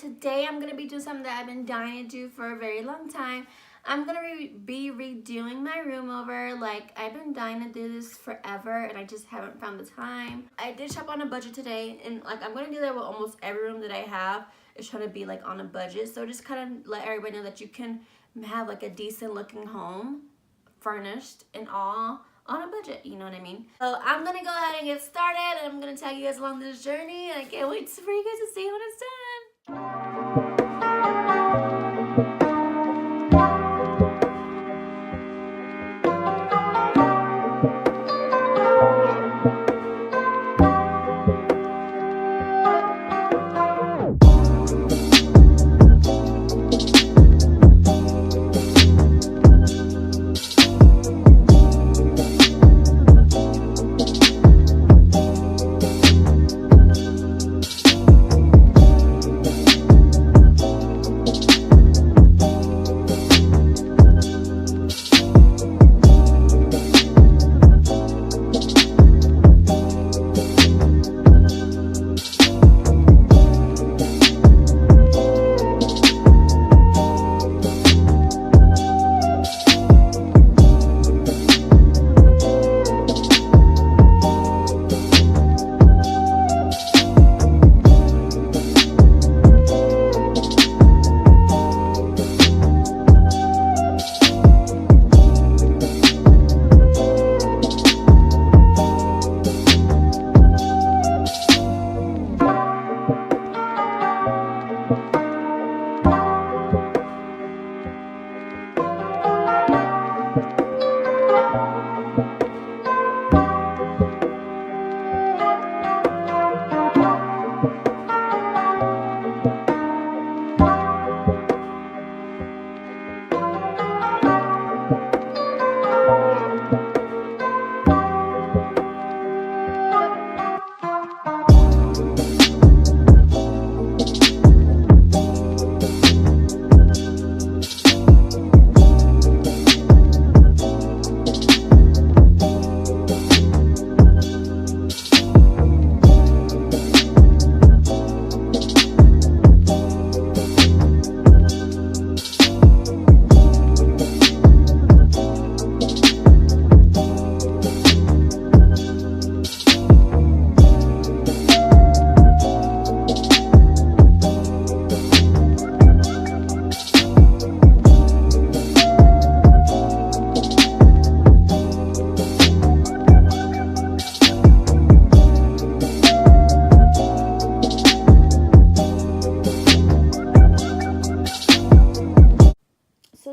today I'm going to be doing something that I've been dying to do for a very long time. I'm going to be redoing my room over. Like, I've been dying to do this forever and I just haven't found the time. I did shop on a budget today, and like I'm going to do that with almost every room that I have. Is trying to be like on a budget. So just kind of let everybody know that you can have like a decent looking home, furnished and all, on a budget, you know what I mean? So I'm gonna go ahead and get started, and I'm gonna tag you guys along this journey, and I can't wait for you guys to see when it's done.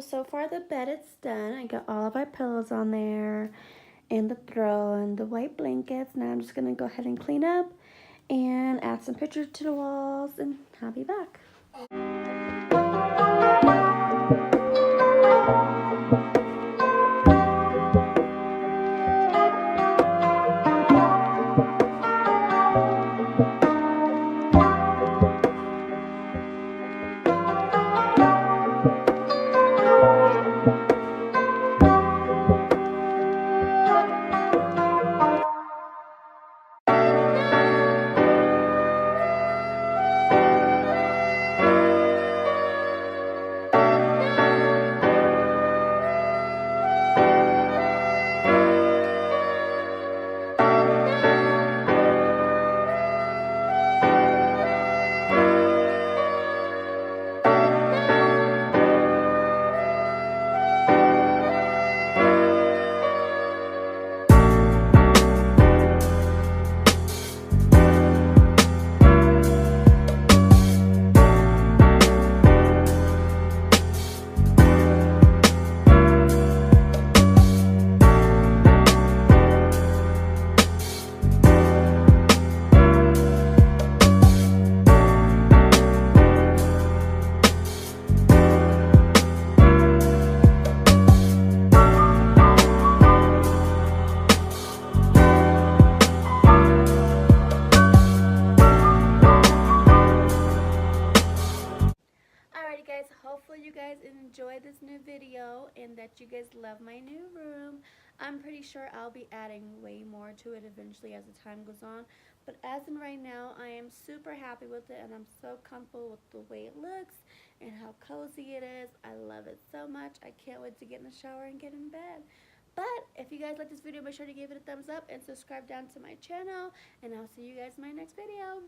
So far the bed is done. I got all of our pillows on there and the throw and the white blankets. Now I'm just going to go ahead and clean up and add some pictures to the walls, and I'll be back. that you guys love my new room. I'm pretty sure I'll be adding way more to it eventually as the time goes on. But as in right now, I am super happy with it and I'm so comfortable with the way it looks and how cozy it is. I love it so much. I can't wait to get in the shower and get in bed. But if you guys like this video, make sure to give it a thumbs up and subscribe down to my channel. And I'll see you guys in my next video.